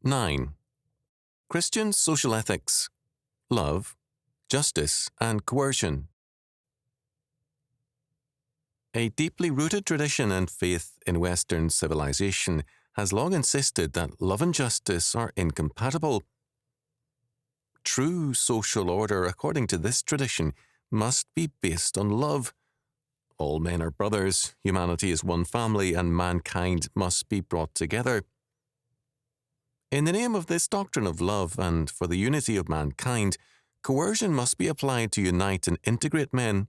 9. Christian social ethics: love, justice, and coercion. A deeply rooted tradition and faith in Western civilization has long insisted that love and justice are incompatible. True social order, according to this tradition, must be based on love. All men are brothers, humanity is one family, and mankind must be brought together. In the name of this doctrine of love and for the unity of mankind, coercion must be applied to unite and integrate men.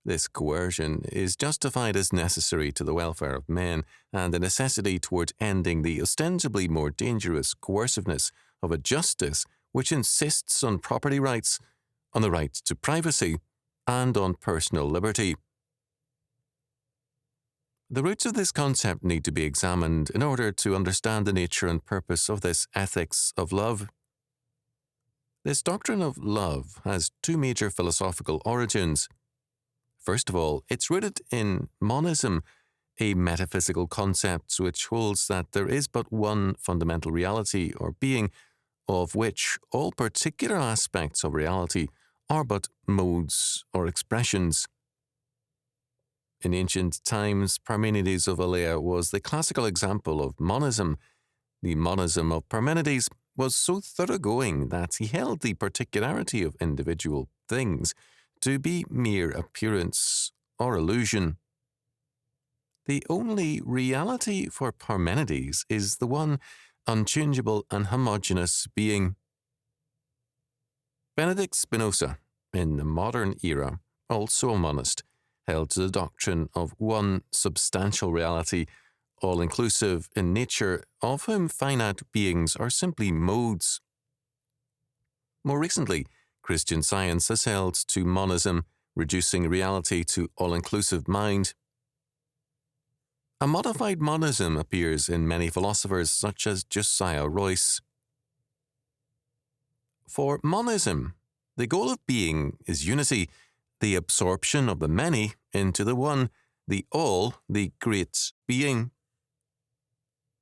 This coercion is justified as necessary to the welfare of men and a necessity towards ending the ostensibly more dangerous coerciveness of a justice which insists on property rights, on the right to privacy, and on personal liberty. The roots of this concept need to be examined in order to understand the nature and purpose of this ethics of love. This doctrine of love has two major philosophical origins. First of all, it's rooted in monism, a metaphysical concept which holds that there is but one fundamental reality or being, of which all particular aspects of reality are but modes or expressions. In ancient times, Parmenides of Elea was the classical example of monism. The monism of Parmenides was so thoroughgoing that he held the particularity of individual things to be mere appearance or illusion. The only reality for Parmenides is the one unchangeable and homogeneous being. Benedict Spinoza, in the modern era, also a monist, held to the doctrine of one substantial reality, all-inclusive in nature, of whom finite beings are simply modes. More recently, Christian Science has held to monism, reducing reality to all-inclusive mind. A modified monism appears in many philosophers such as Josiah Royce. For monism, the goal of being is unity, the absorption of the many into the one, the all, the great being.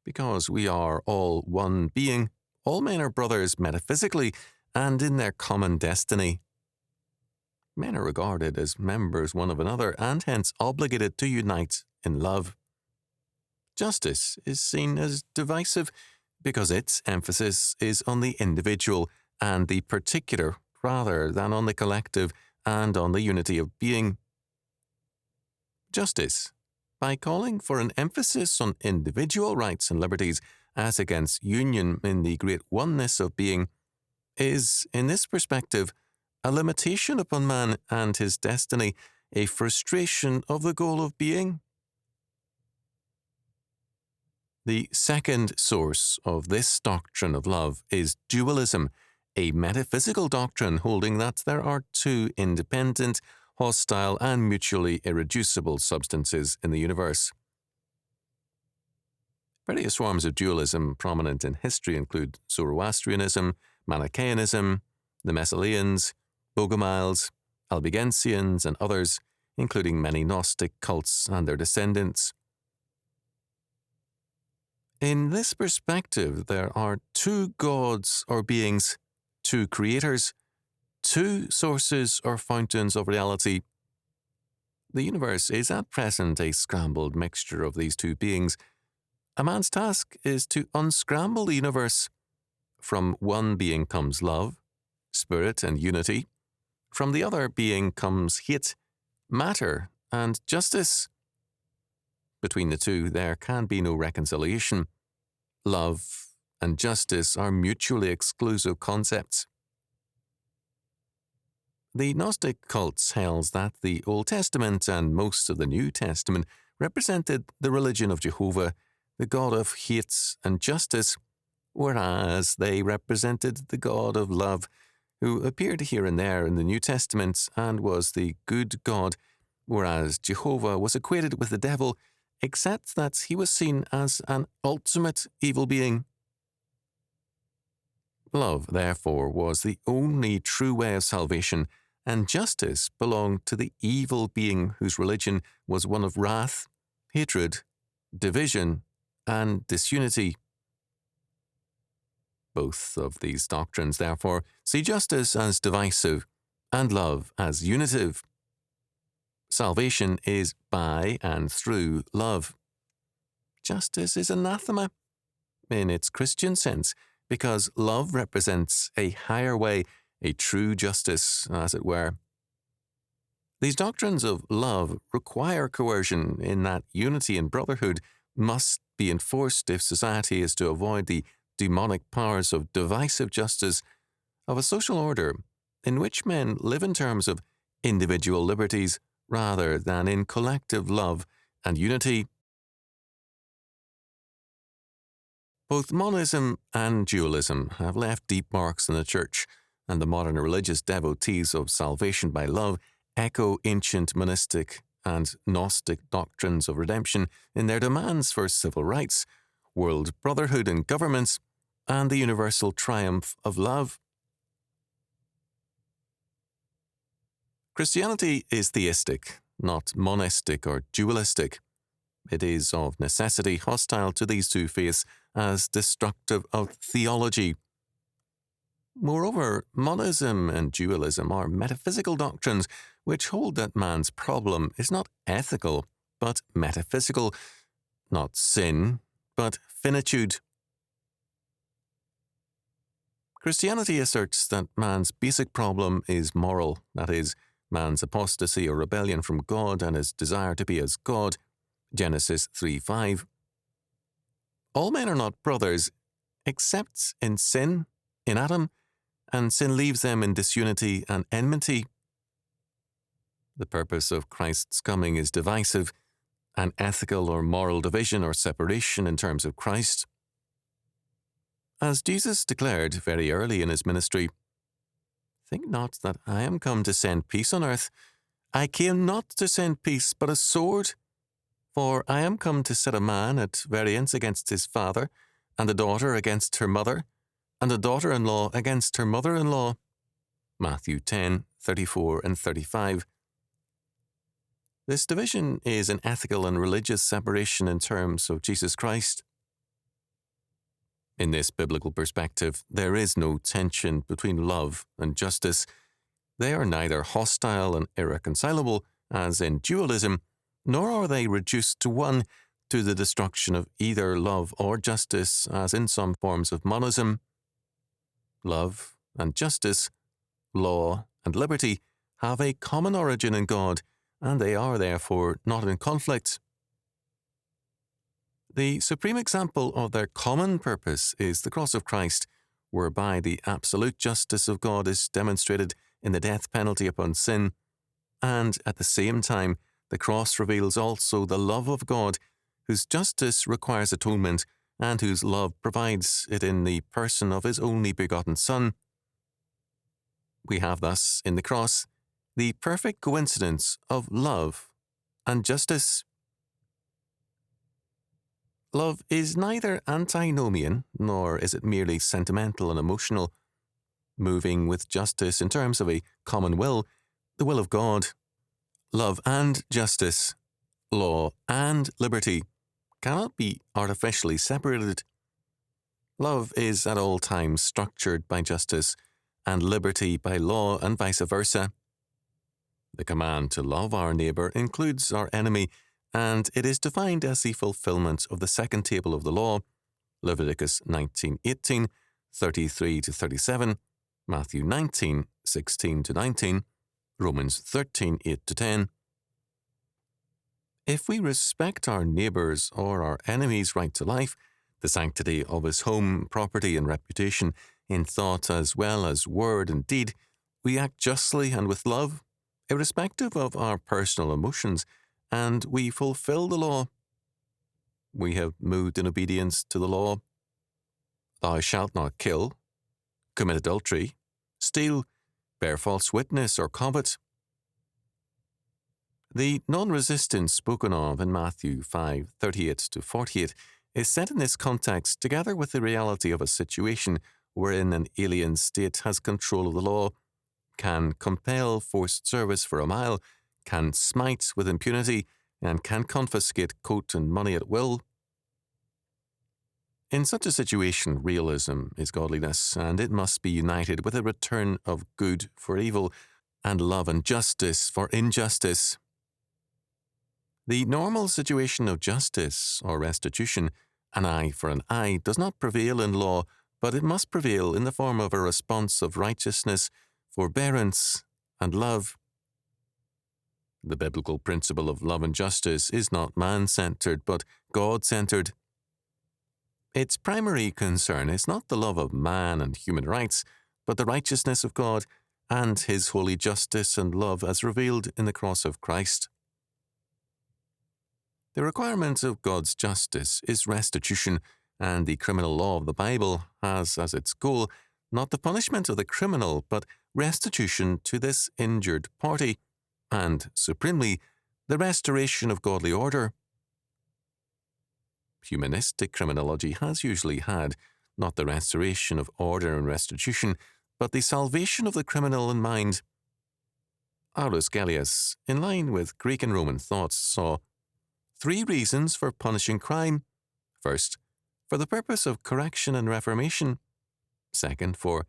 Because we are all one being, all men are brothers metaphysically and in their common destiny. Men are regarded as members one of another and hence obligated to unite in love. Justice is seen as divisive because its emphasis is on the individual and the particular rather than on the collective and on the unity of being. Justice, by calling for an emphasis on individual rights and liberties as against union in the great oneness of being, is, in this perspective, a limitation upon man and his destiny, a frustration of the goal of being. The second source of this doctrine of love is dualism, a metaphysical doctrine holding that there are two independent, hostile, and mutually irreducible substances in the universe. Various forms of dualism prominent in history include Zoroastrianism, Manichaeanism, the Messalians, Bogomiles, Albigensians, and others, including many Gnostic cults and their descendants. In this perspective, there are two gods or beings, two creators, two sources or fountains of reality. The universe is at present a scrambled mixture of these two beings. A man's task is to unscramble the universe. From one being comes love, spirit, and unity. From the other being comes hate, matter, and justice. Between the two, there can be no reconciliation. Love and justice are mutually exclusive concepts. The Gnostic cults held that the Old Testament and most of the New Testament represented the religion of Jehovah, the God of hate and justice, whereas they represented the God of love, who appeared here and there in the New Testament and was the good God, whereas Jehovah was equated with the devil, except that he was seen as an ultimate evil being. Love, therefore, was the only true way of salvation, and justice belonged to the evil being whose religion was one of wrath, hatred, division, and disunity. Both of these doctrines, therefore, see justice as divisive and love as unitive. Salvation is by and through love. Justice is anathema in its Christian sense, because love represents a higher way, a true justice, as it were. These doctrines of love require coercion in that unity and brotherhood must be enforced if society is to avoid the demonic powers of divisive justice of a social order in which men live in terms of individual liberties rather than in collective love and unity. Both monism and dualism have left deep marks in the Church, and the modern religious devotees of salvation by love echo ancient monistic and Gnostic doctrines of redemption in their demands for civil rights, world brotherhood in governments, and the universal triumph of love. Christianity is theistic, not monistic or dualistic. It is of necessity hostile to these two faiths as destructive of theology. Moreover, monism and dualism are metaphysical doctrines which hold that man's problem is not ethical, but metaphysical, not sin, but finitude. Christianity asserts that man's basic problem is moral, that is, man's apostasy or rebellion from God and his desire to be as God, Genesis 3:5. All men are not brothers, except in sin, in Adam, and sin leaves them in disunity and enmity. The purpose of Christ's coming is divisive, an ethical or moral division or separation in terms of Christ. As Jesus declared very early in his ministry, "Think not that I am come to send peace on earth. I came not to send peace, but a sword. For I am come to set a man at variance against his father, and a daughter against her mother, and a daughter-in-law against her mother-in-law." Matthew 10:34 and 35. This division is an ethical and religious separation in terms of Jesus Christ. In this biblical perspective, there is no tension between love and justice. They are neither hostile and irreconcilable, as in dualism, nor are they reduced to one to the destruction of either love or justice, as in some forms of monism. Love and justice, law and liberty have a common origin in God, and they are therefore not in conflict. The supreme example of their common purpose is the cross of Christ, whereby the absolute justice of God is demonstrated in the death penalty upon sin, and at the same time, the cross reveals also the love of God, whose justice requires atonement and whose love provides it in the person of his only begotten Son. We have thus, in the cross, the perfect coincidence of love and justice. Love is neither antinomian, nor is it merely sentimental and emotional. Moving with justice in terms of a common will, the will of God. Love and justice, law and liberty, cannot be artificially separated. Love is at all times structured by justice, and liberty by law, and vice versa. The command to love our neighbour includes our enemy, and it is defined as the fulfillment of the second table of the law, Leviticus 19:18, 33-37, Matthew 19:16-19, Romans 13:8-10. If we respect our neighbour's or our enemy's right to life, the sanctity of his home, property and reputation, in thought as well as word and deed, we act justly and with love, irrespective of our personal emotions, and we fulfill the law. We have moved in obedience to the law. Thou shalt not kill, commit adultery, steal, bear false witness, or covet. The non-resistance spoken of in Matthew 5:38-48 is set in this context together with the reality of a situation wherein an alien state has control of the law, can compel forced service for a mile, can smite with impunity, and can confiscate coat and money at will. In such a situation, realism is godliness, and it must be united with a return of good for evil and love and justice for injustice. The normal situation of justice or restitution, an eye for an eye, does not prevail in law, but it must prevail in the form of a response of righteousness, forbearance, and love. The biblical principle of love and justice is not man-centered, but God-centered. Its primary concern is not the love of man and human rights, but the righteousness of God and His holy justice and love as revealed in the cross of Christ. The requirement of God's justice is restitution, and the criminal law of the Bible has as its goal not the punishment of the criminal, but restitution to this injured party, and, supremely, the restoration of godly order. Humanistic criminology has usually had not the restoration of order and restitution, but the salvation of the criminal in mind. Aulus Gellius, in line with Greek and Roman thoughts, saw 3 reasons for punishing crime. First, for the purpose of correction and reformation. Second, for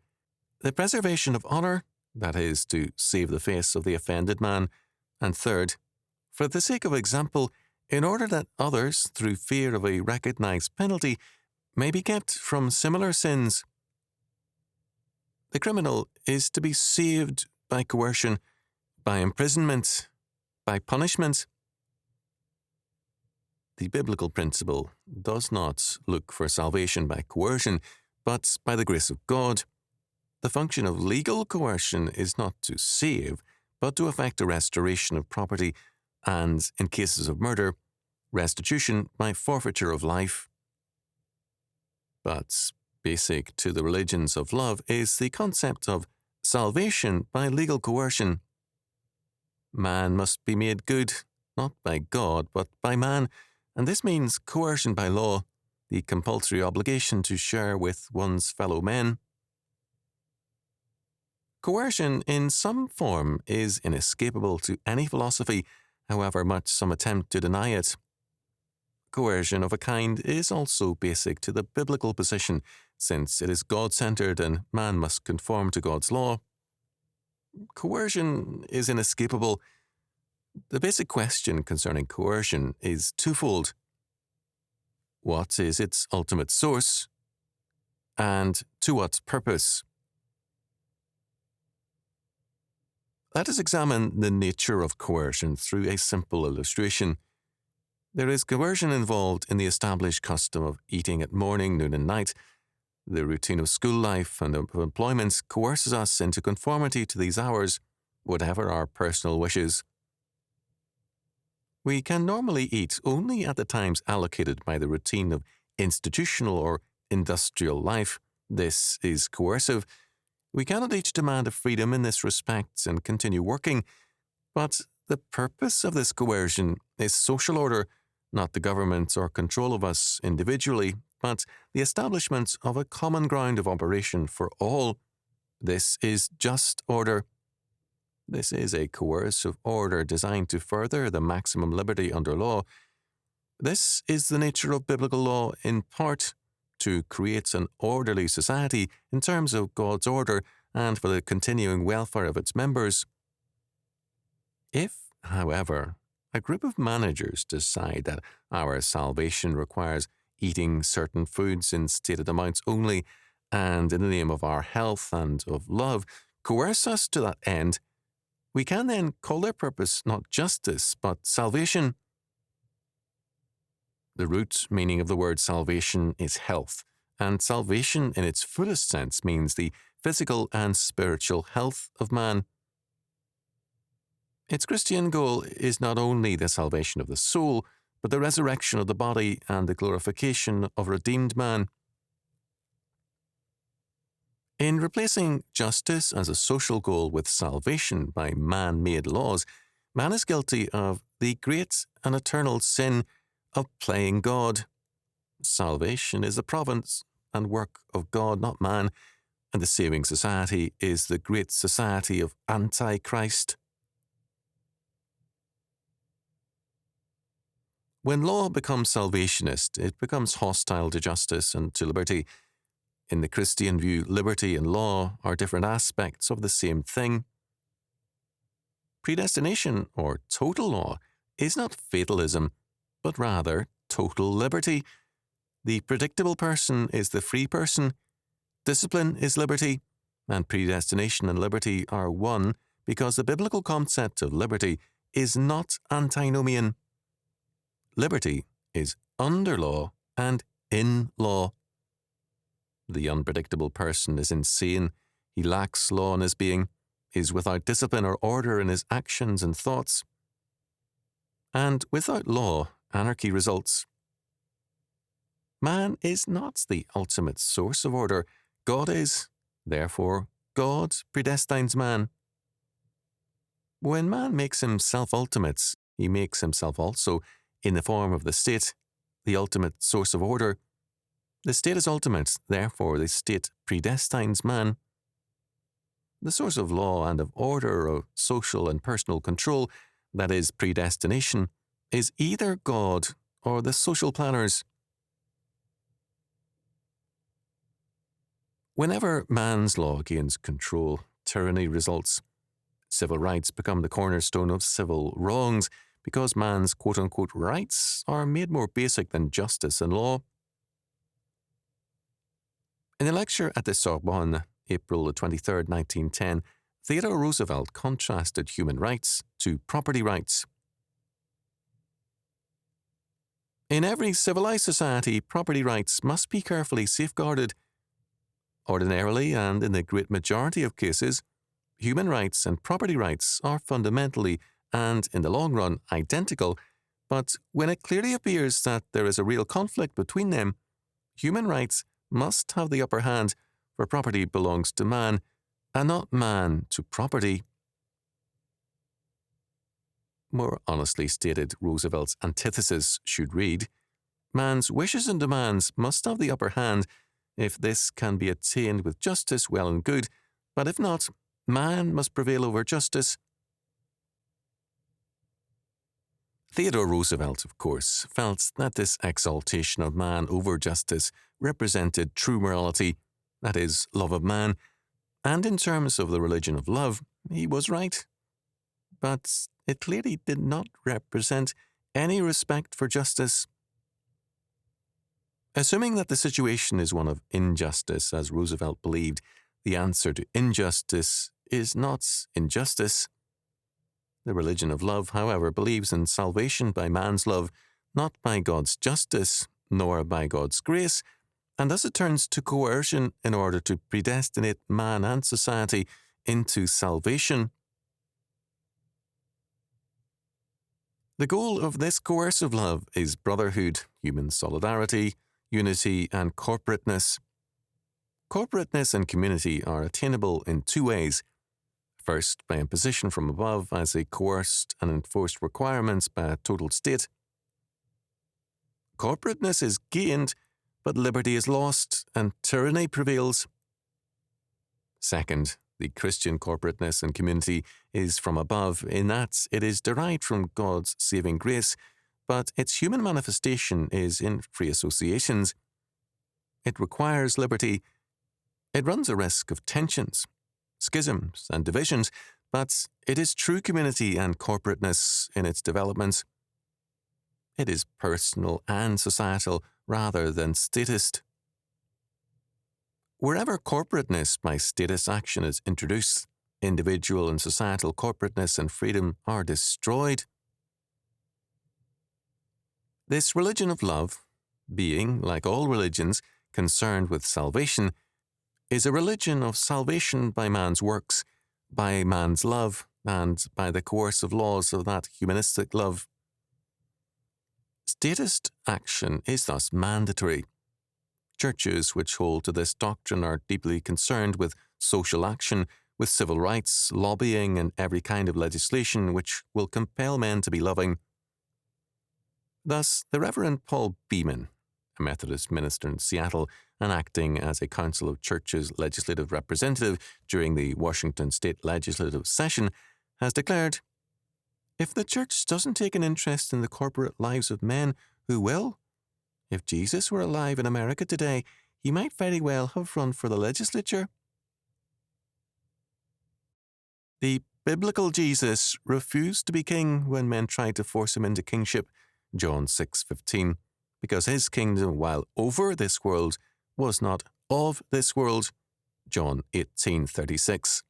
the preservation of honour, that is, to save the face of the offended man. And third, for the sake of example, in order that others, through fear of a recognized penalty, may be kept from similar sins. The criminal is to be saved by coercion, by imprisonment, by punishment. The biblical principle does not look for salvation by coercion, but by the grace of God. The function of legal coercion is not to save, but to effect a restoration of property and, in cases of murder, restitution by forfeiture of life. But basic to the religions of love is the concept of salvation by legal coercion. Man must be made good, not by God, but by man, and this means coercion by law, the compulsory obligation to share with one's fellow men. Coercion in some form is inescapable to any philosophy, however much some attempt to deny it. Coercion of a kind is also basic to the biblical position, since it is God-centered and man must conform to God's law. Coercion is inescapable. The basic question concerning coercion is twofold. What is its ultimate source? And to what purpose? Let us examine the nature of coercion through a simple illustration. There is coercion involved in the established custom of eating at morning, noon, and night. The routine of school life and of employment coerces us into conformity to these hours, whatever our personal wishes. We can normally eat only at the times allocated by the routine of institutional or industrial life. This is coercive. We cannot each demand a freedom in this respect and continue working, but the purpose of this coercion is social order, not the government or control of us individually, but the establishment of a common ground of operation for all. This is just order. This is a coercive order designed to further the maximum liberty under law. This is the nature of biblical law in part, to create an orderly society in terms of God's order and for the continuing welfare of its members. If, however, a group of managers decide that our salvation requires eating certain foods in stated amounts only, and in the name of our health and of love, coerce us to that end, we can then call their purpose not justice, but salvation. The root meaning of the word salvation is health, and salvation in its fullest sense means the physical and spiritual health of man. Its Christian goal is not only the salvation of the soul, but the resurrection of the body and the glorification of redeemed man. In replacing justice as a social goal with salvation by man-made laws, man is guilty of the great and eternal sin of playing God. Salvation is the province and work of God, not man, and the saving society is the great society of Antichrist. When law becomes salvationist, it becomes hostile to justice and to liberty. In the Christian view, liberty and law are different aspects of the same thing. Predestination, or total law, is not fatalism, but rather total liberty. The predictable person is the free person. Discipline is liberty, and predestination and liberty are one because the biblical concept of liberty is not antinomian. Liberty is under law and in law. The unpredictable person is insane. He lacks law in his being, is without discipline or order in his actions and thoughts. And without law, anarchy results. Man is not the ultimate source of order. God is. Therefore, God predestines man. When man makes himself ultimate, he makes himself also in the form of the state, the ultimate source of order. The state is ultimate, therefore the state predestines man. The source of law and of order, of social and personal control, that is predestination, is either God or the social planners. Whenever man's law gains control, tyranny results. Civil rights become the cornerstone of civil wrongs because man's quote-unquote rights are made more basic than justice and law. In a lecture at the Sorbonne, April 23, 1910, Theodore Roosevelt contrasted human rights to property rights. In every civilized society, property rights must be carefully safeguarded. Ordinarily, and in the great majority of cases, human rights and property rights are fundamentally and, in the long run, identical, but when it clearly appears that there is a real conflict between them, human rights must have the upper hand, for property belongs to man, and not man to property. More honestly stated, Roosevelt's antithesis should read, man's wishes and demands must have the upper hand. If this can be attained with justice, well and good, but if not, man must prevail over justice. Theodore Roosevelt, of course, felt that this exaltation of man over justice represented true morality, that is, love of man, and in terms of the religion of love, he was right. But it clearly did not represent any respect for justice. Assuming that the situation is one of injustice, as Roosevelt believed, the answer to injustice is not injustice. The religion of love, however, believes in salvation by man's love, not by God's justice, nor by God's grace, and thus it turns to coercion in order to predestinate man and society into salvation. The goal of this coercive love is brotherhood, human solidarity, unity, and corporateness. Corporateness and community are attainable in two ways. First, by imposition from above as a coerced and enforced requirements by a total state. Corporateness is gained, but liberty is lost, and tyranny prevails. Second, the Christian corporateness and community is from above in that it is derived from God's saving grace, but its human manifestation is in free associations. It requires liberty. It runs a risk of tensions, schisms, and divisions, but it is true community and corporateness in its development. It is personal and societal rather than statist. Wherever corporateness by statist action is introduced, individual and societal corporateness and freedom are destroyed. This religion of love, being, like all religions, concerned with salvation, is a religion of salvation by man's works, by man's love, and by the coercive laws of that humanistic love. Statist action is thus mandatory. Churches which hold to this doctrine are deeply concerned with social action, with civil rights, lobbying, and every kind of legislation which will compel men to be loving. Thus, the Reverend Paul Beeman, a Methodist minister in Seattle and acting as a Council of Churches legislative representative during the Washington State Legislative Session, has declared, If the church doesn't take an interest in the corporate lives of men, who will? If Jesus were alive in America today, he might very well have run for the legislature. The biblical Jesus refused to be king when men tried to force him into kingship, John 6:15, because his kingdom, while over this world, was not of this world, John 18:36.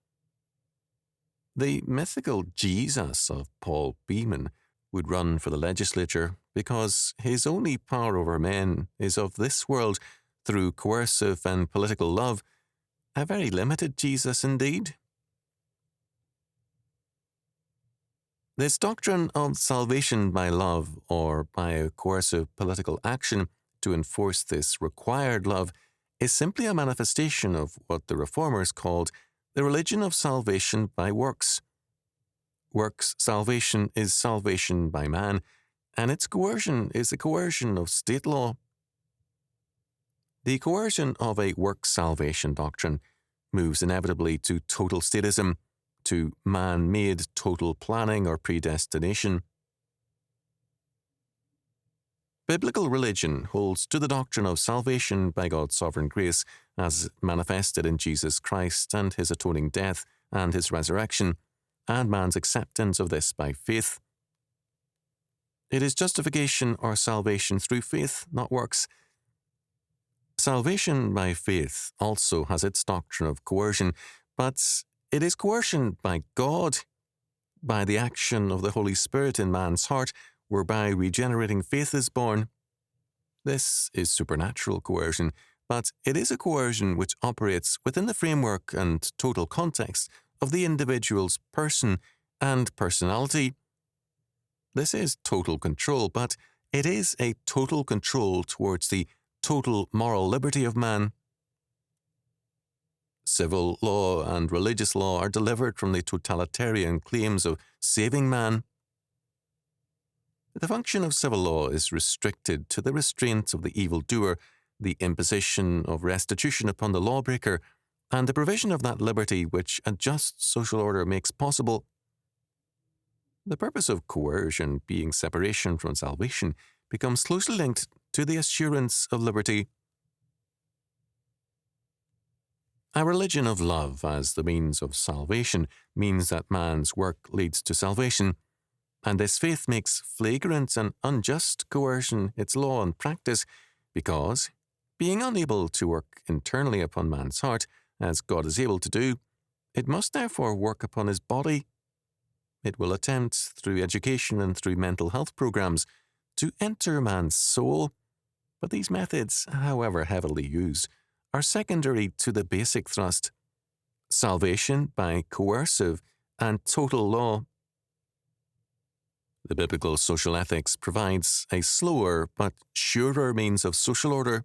The mythical Jesus of Paul Beeman would run for the legislature because his only power over men is of this world through coercive and political love, a very limited Jesus indeed. This doctrine of salvation by love or by a coercive political action to enforce this required love is simply a manifestation of what the Reformers called the religion of salvation by works. Works salvation is salvation by man, and its coercion is the coercion of state law. The coercion of a works salvation doctrine moves inevitably to total statism, to man-made total planning or predestination. Biblical religion holds to the doctrine of salvation by God's sovereign grace as manifested in Jesus Christ and his atoning death and his resurrection, and man's acceptance of this by faith. It is justification or salvation through faith, not works. Salvation by faith also has its doctrine of coercion, but it is coercion by God, by the action of the Holy Spirit in man's heart, whereby regenerating faith is born. This is supernatural coercion, but it is a coercion which operates within the framework and total context of the individual's person and personality. This is total control, but it is a total control towards the total moral liberty of man. Civil law and religious law are delivered from the totalitarian claims of saving man. The function of civil law is restricted to the restraint of the evildoer, the imposition of restitution upon the lawbreaker, and the provision of that liberty which a just social order makes possible. The purpose of coercion, being separation from salvation, becomes closely linked to the assurance of liberty. A religion of love as the means of salvation means that man's work leads to salvation, and this faith makes flagrant and unjust coercion its law and practice because, being unable to work internally upon man's heart, as God is able to do, it must therefore work upon his body. It will attempt, through education and through mental health programs, to enter man's soul, but these methods, however heavily used, are secondary to the basic thrust: salvation by coercive and total law. The biblical social ethics provides a slower but surer means of social order.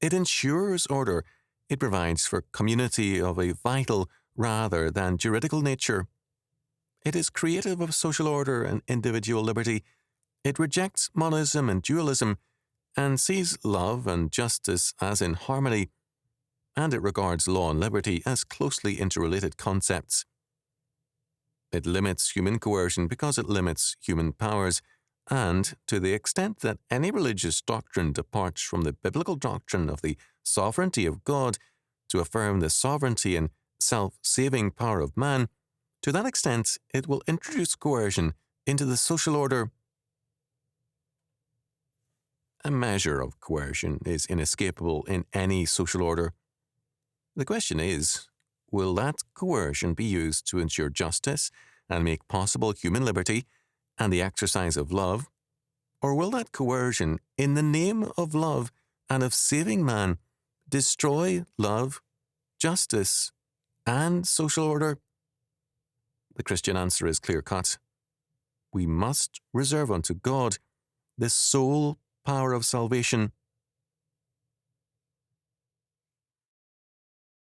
It ensures order. It provides for community of a vital rather than juridical nature. It is creative of social order and individual liberty. It rejects monism and dualism, and sees love and justice as in harmony, and it regards law and liberty as closely interrelated concepts. It limits human coercion because it limits human powers, and to the extent that any religious doctrine departs from the biblical doctrine of the sovereignty of God to affirm the sovereignty and self-saving power of man, to that extent it will introduce coercion into the social order. A measure of coercion is inescapable in any social order. The question is, will that coercion be used to ensure justice and make possible human liberty and the exercise of love, or will that coercion, in the name of love and of saving man, destroy love, justice, and social order? The Christian answer is clear-cut. We must reserve unto God the sole power of salvation.